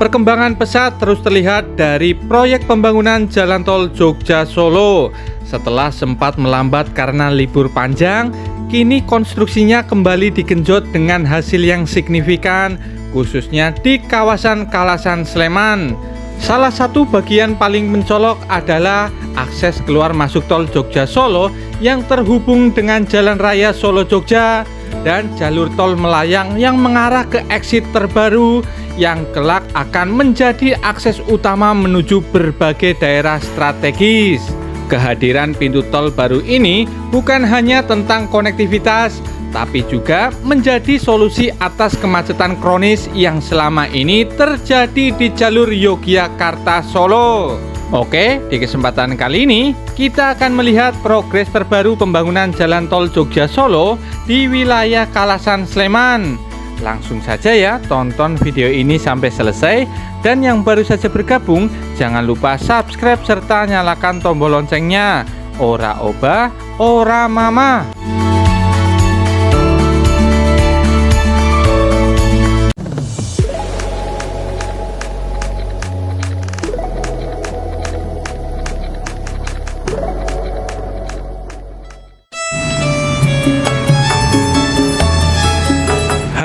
Perkembangan pesat terus terlihat dari proyek pembangunan Jalan Tol Jogja-Solo. Setelah sempat melambat karena libur panjang, kini konstruksinya kembali digenjot dengan hasil yang signifikan, khususnya di kawasan Kalasan Sleman. Salah satu bagian paling mencolok adalah akses keluar masuk tol Jogja-Solo yang terhubung dengan Jalan Raya Solo-Jogja dan jalur tol melayang yang mengarah ke exit terbaru yang kelak akan menjadi akses utama menuju berbagai daerah strategis. Kehadiran pintu tol baru ini bukan hanya tentang konektivitas, tapi juga menjadi solusi atas kemacetan kronis yang selama ini terjadi di jalur Yogyakarta-Solo. Oke, di kesempatan kali ini kita akan melihat progres terbaru pembangunan Jalan Tol Jogja-Solo di wilayah Kalasan Sleman. Langsung saja ya, tonton video ini sampai selesai. Dan yang baru saja bergabung, jangan lupa subscribe serta nyalakan tombol loncengnya. Ora oba, ora mama.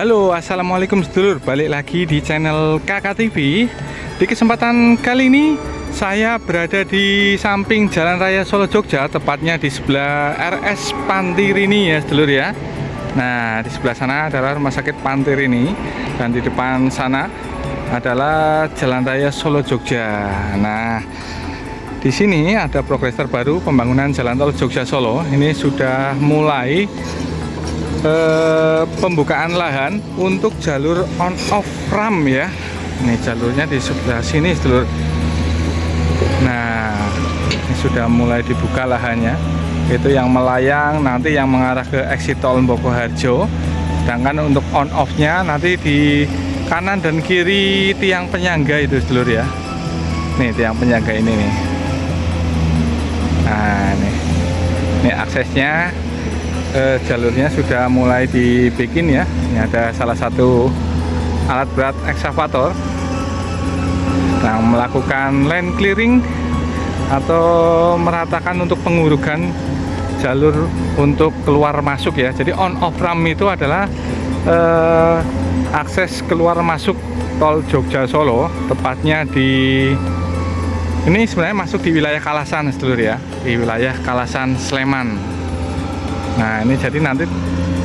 Halo, assalamualaikum sedulur, balik lagi di channel Kakak TV. Di kesempatan kali ini saya berada di samping Jalan Raya Solo Jogja, tepatnya di sebelah RS Pantirini ya sedulur ya. Nah, di sebelah sana adalah Rumah Sakit Pantirini dan di depan sana adalah Jalan Raya Solo Jogja. Nah, di sini ada progres terbaru pembangunan Jalan Tol Jogja Solo. Ini sudah mulai pembukaan lahan untuk jalur on off ramp ya. Ini jalurnya di sebelah sini sedulur. Nah, ini sudah mulai dibuka lahannya. Itu yang melayang, nanti yang mengarah ke exit tol Bokoharjo. Sedangkan untuk on off-nya nanti di kanan dan kiri tiang penyangga itu sedulur ya. Nih tiang penyangga ini nih. Nah, ini aksesnya. Jalurnya sudah mulai dibikin ya. Ini ada salah satu alat berat ekskavator yang melakukan land clearing atau meratakan untuk pengurugan jalur untuk keluar masuk ya. Jadi on off ramp itu adalah akses keluar masuk tol Jogja Solo, tepatnya di ini sebenarnya masuk di wilayah Kalasan sedulur ya, di wilayah Kalasan Sleman. Nah, ini jadi nanti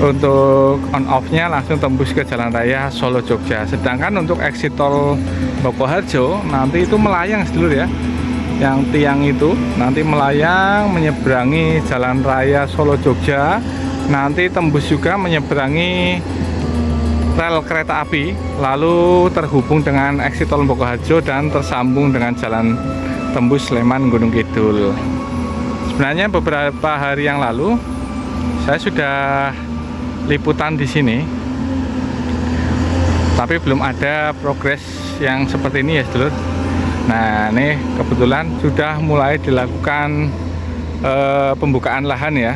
untuk on off-nya langsung tembus ke Jalan Raya Solo Jogja. Sedangkan untuk exit tol Bokoharjo nanti itu melayang sedulur ya. Yang tiang itu nanti melayang menyeberangi Jalan Raya Solo Jogja. Nanti tembus juga menyeberangi rel kereta api, lalu terhubung dengan exit tol Bokoharjo dan tersambung dengan jalan tembus Sleman Gunung Kidul. Sebenarnya beberapa hari yang lalu saya sudah liputan di sini, tapi belum ada progres yang seperti ini ya sedulur. Nah, ini kebetulan sudah mulai dilakukan pembukaan lahan ya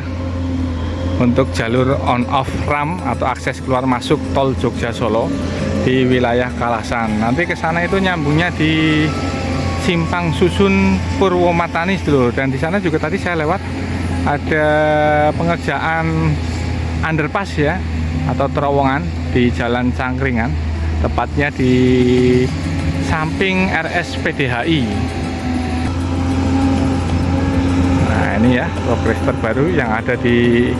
untuk jalur on off ramp atau akses keluar masuk tol Jogja Solo di wilayah Kalasan. Nanti ke sana itu nyambungnya di Simpang Susun Purwomatani sedulur. Dan di sana juga tadi saya lewat ada pengerjaan underpass ya atau terowongan di Jalan Cangkringan, tepatnya di samping RSPDHI. Nah, ini ya progres terbaru yang ada di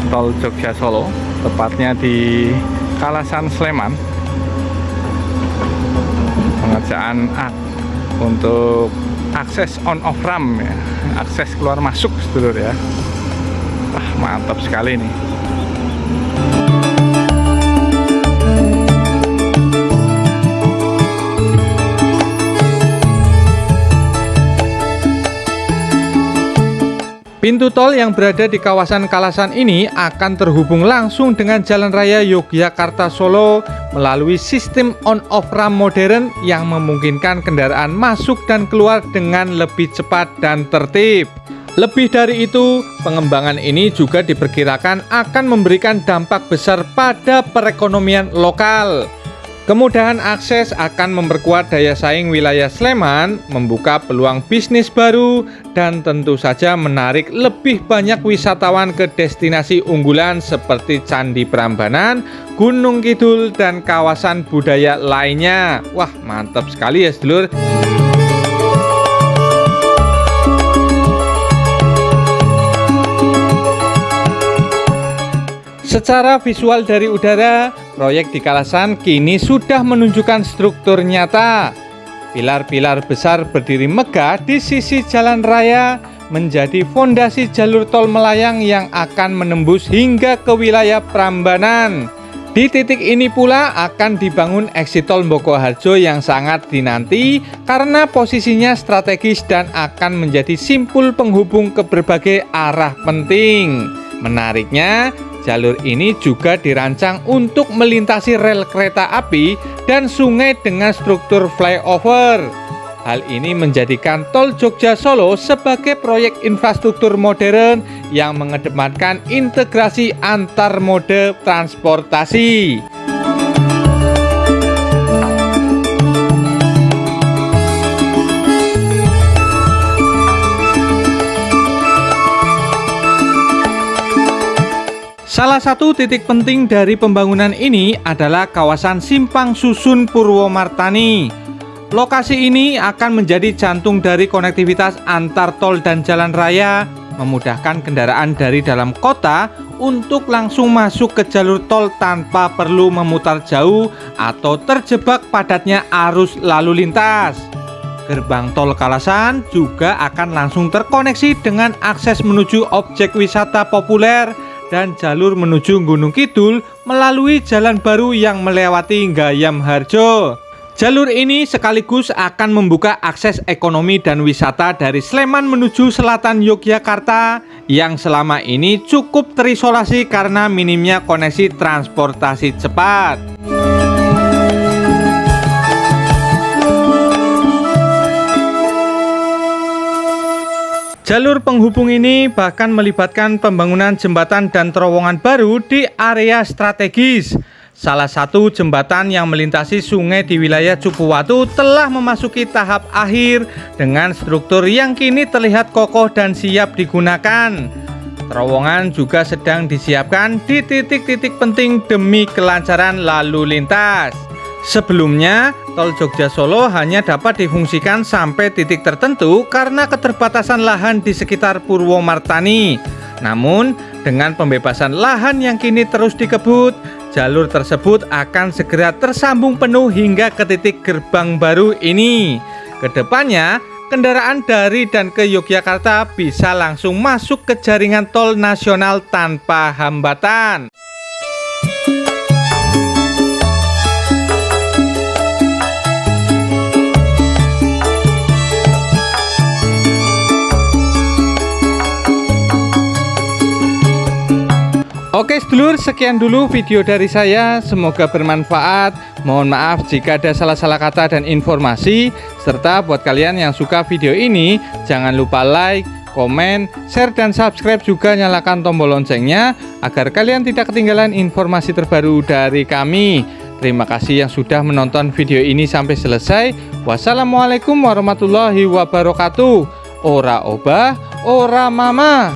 tol Jogja Solo, tepatnya di Kalasan Sleman. Pengerjaan untuk akses on off ramp ya, akses keluar masuk sedulur ya. Wah, mantap sekali nih. Pintu tol yang berada di kawasan Kalasan ini akan terhubung langsung dengan Jalan Raya Yogyakarta-Solo melalui sistem on-off ramp modern yang memungkinkan kendaraan masuk dan keluar dengan lebih cepat dan tertib. Lebih dari itu, pengembangan ini juga diperkirakan akan memberikan dampak besar pada perekonomian lokal. Kemudahan akses akan memperkuat daya saing wilayah Sleman, membuka peluang bisnis baru, dan tentu saja menarik lebih banyak wisatawan ke destinasi unggulan seperti Candi Prambanan, Gunung Kidul, dan kawasan budaya lainnya. Wah, mantap sekali ya sedulur. Secara visual dari udara, proyek di Kalasan kini sudah menunjukkan struktur nyata. Pilar-pilar besar berdiri megah di sisi jalan raya menjadi fondasi jalur tol melayang yang akan menembus hingga ke wilayah Prambanan. Di titik ini pula akan dibangun eksit tol Bokoharjo yang sangat dinanti karena posisinya strategis dan akan menjadi simpul penghubung ke berbagai arah penting. Menariknya, jalur ini juga dirancang untuk melintasi rel kereta api dan sungai dengan struktur flyover. Hal ini menjadikan Tol Jogja Solo sebagai proyek infrastruktur modern yang mengedepankan integrasi antar mode transportasi. Salah satu titik penting dari pembangunan ini adalah kawasan Simpang Susun Purwomartani. Lokasi ini akan menjadi jantung dari konektivitas antar tol dan jalan raya, memudahkan kendaraan dari dalam kota untuk langsung masuk ke jalur tol tanpa perlu memutar jauh atau terjebak padatnya arus lalu lintas. Gerbang tol Kalasan juga akan langsung terkoneksi dengan akses menuju objek wisata populer dan jalur menuju Gunung Kidul melalui jalan baru yang melewati Gayam Harjo. Jalur ini sekaligus akan membuka akses ekonomi dan wisata dari Sleman menuju selatan Yogyakarta yang selama ini cukup terisolasi karena minimnya koneksi transportasi cepat. Jalur penghubung ini bahkan melibatkan pembangunan jembatan dan terowongan baru di area strategis. Salah satu jembatan yang melintasi sungai di wilayah Cupuwatu telah memasuki tahap akhir dengan struktur yang kini terlihat kokoh dan siap digunakan. Terowongan juga sedang disiapkan di titik-titik penting demi kelancaran lalu lintas. Sebelumnya, Tol Jogja Solo hanya dapat difungsikan sampai titik tertentu karena keterbatasan lahan di sekitar Purwomartani. Namun, dengan pembebasan lahan yang kini terus dikebut, jalur tersebut akan segera tersambung penuh hingga ke titik gerbang baru ini. Kedepannya, kendaraan dari dan ke Yogyakarta bisa langsung masuk ke jaringan tol nasional tanpa hambatan. Oke sedulur, sekian dulu video dari saya, semoga bermanfaat. Mohon maaf jika ada salah-salah kata dan informasi. Serta buat kalian yang suka video ini, jangan lupa like, komen, share, dan subscribe, juga nyalakan tombol loncengnya agar kalian tidak ketinggalan informasi terbaru dari kami. Terima kasih yang sudah menonton video ini sampai selesai. Wassalamualaikum warahmatullahi wabarakatuh. Ora obah, ora mama.